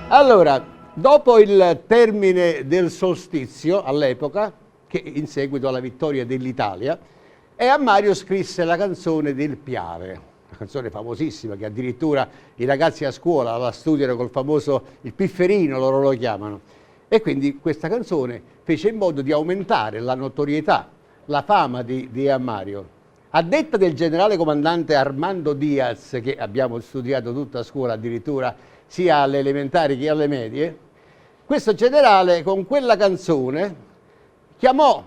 Allora, dopo il termine del solstizio, all'epoca, che in seguito alla vittoria dell'Italia, Mario scrisse la canzone del Piave, una canzone famosissima che addirittura i ragazzi a scuola la studiano col famoso il pifferino, loro lo chiamano. E quindi questa canzone fece in modo di aumentare la notorietà, la fama di Mario. A detta del generale comandante Armando Diaz, che abbiamo studiato tutta a scuola, addirittura sia alle elementari che alle medie, questo generale con quella canzone chiamò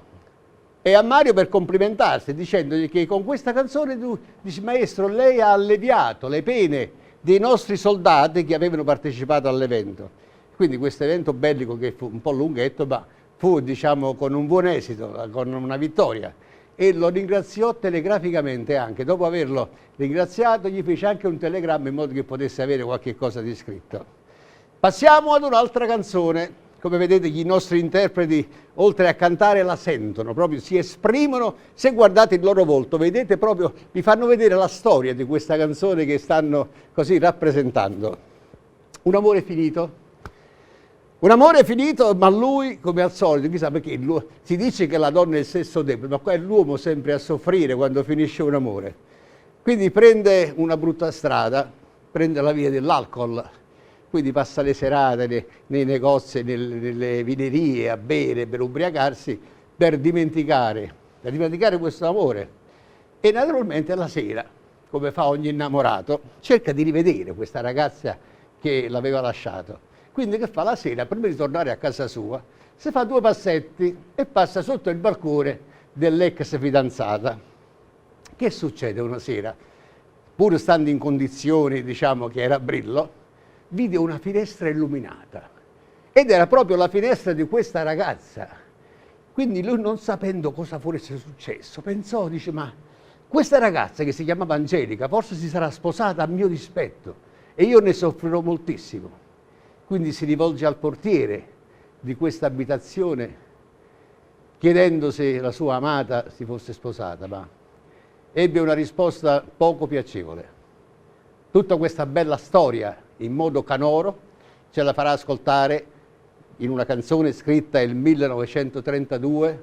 Mario per complimentarsi, dicendogli che con questa canzone tu dici: maestro, lei ha alleviato le pene dei nostri soldati che avevano partecipato all'evento. Quindi questo evento bellico, che fu un po' lunghetto, ma fu, diciamo, con un buon esito, con una vittoria. E lo ringraziò telegraficamente anche. Dopo averlo ringraziato, gli fece anche un telegramma in modo che potesse avere qualche cosa di scritto. Passiamo ad un'altra canzone. Come vedete, i nostri interpreti, oltre a cantare, la sentono, proprio si esprimono. Se guardate il loro volto, vedete proprio, vi fanno vedere la storia di questa canzone che stanno così rappresentando. Un amore finito. Un amore finito, ma lui, come al solito, chissà perché, si dice che la donna è il sesso debole, ma qua è l'uomo sempre a soffrire quando finisce un amore. Quindi prende una brutta strada, prende la via dell'alcol, quindi passa le serate nei negozi, nelle vinerie, a bere, per ubriacarsi, per dimenticare questo amore. E naturalmente la sera, come fa ogni innamorato, cerca di rivedere questa ragazza che l'aveva lasciato. Quindi che fa? La sera, prima di tornare a casa sua, si fa 2 passetti e passa sotto il balcone dell'ex fidanzata. Che succede una sera? Pur stando in condizioni, diciamo, che era a brillo, vide una finestra illuminata. Ed era proprio la finestra di questa ragazza. Quindi lui, non sapendo cosa fosse successo, pensò, dice: ma questa ragazza che si chiamava Angelica forse si sarà sposata a mio dispetto e io ne soffrirò moltissimo. Quindi si rivolge al portiere di questa abitazione chiedendo se la sua amata si fosse sposata, ma ebbe una risposta poco piacevole. Tutta questa bella storia, in modo canoro, ce la farà ascoltare in una canzone scritta nel 1932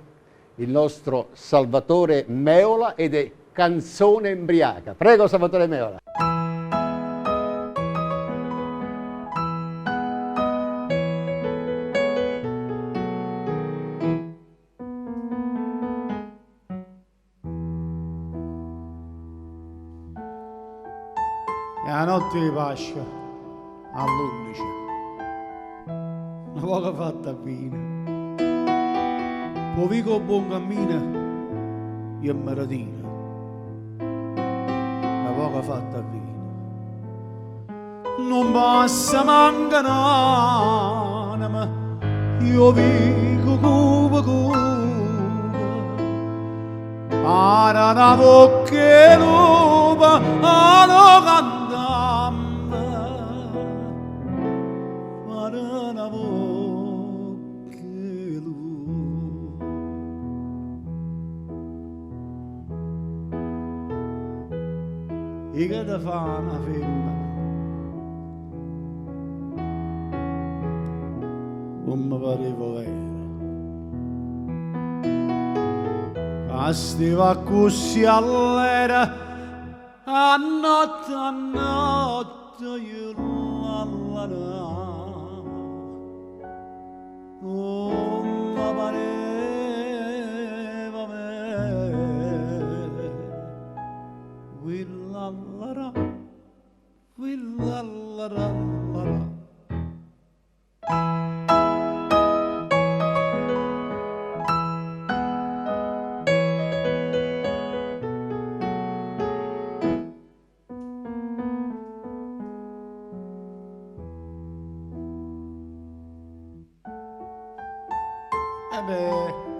il nostro Salvatore Meola, ed è Canzone embriaca. Prego, Salvatore Meola. La notte di Pasqua all'11, una poca fatta bene, poi vico buon cammino io maratina, una poca fatta bene, non passa manca n'anima, io vico come para una bocca e lupa lo cantando. E che da fa una femmina non mi pareva vero, stiva così all'era a notte io la non mi pareva vero, willallara, willallara.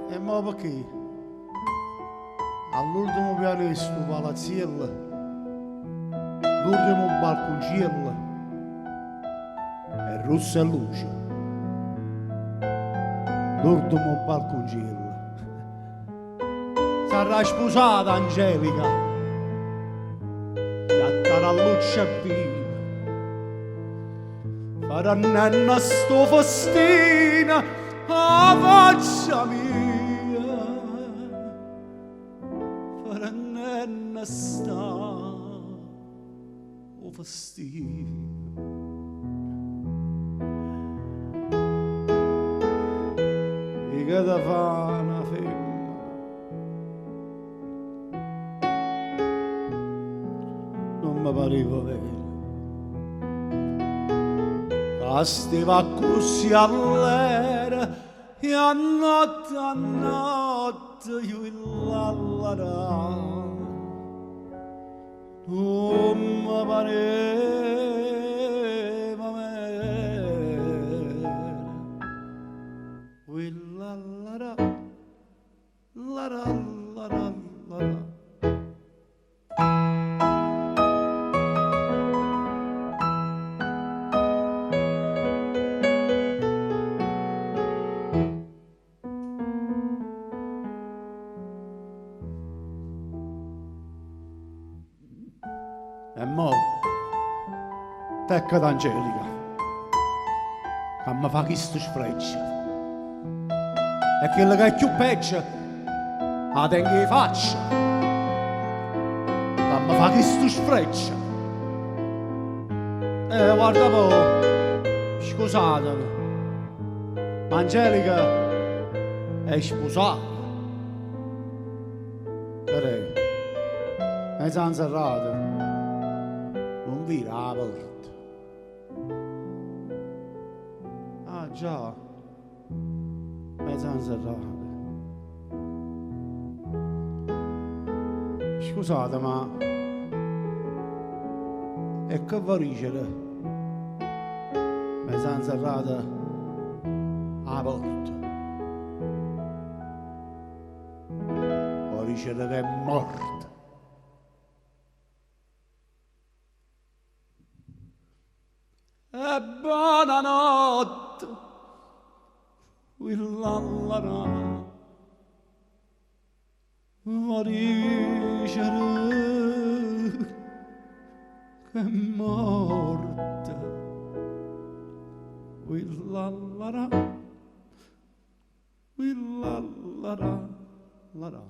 E mo perché? All'ultimo piano di sto palazziello, l'ultimo balconcello, è rossa luce, l'ultimo balconcello. Sarà sposata Angelica, e a la luce viva, Ranenna sto festina a faccia mia, ranenna sta o festina. E che da fa una femmina, non mi pareva vero. Stiva così all'era e a notte io l'allara non mi pareva vera l'allara lara lara lara. E mo, tecca d'Angelica, che mi fa questo sfreccio. E quello che è più peggio, la tengo in faccia, che mi fa questo sfreccio. E guarda po', scusatemi, ma Angelica è sposata. Per lei, è zanzarrata. Non vira la porta. Ah già, mezza serrata. Scusate, ma e che vuoi dicere? Mezza serrata alla porta. Vuoi dicere che è morta? E buonanotte, willallara, moricere che è morta, willallara, willallara, lara.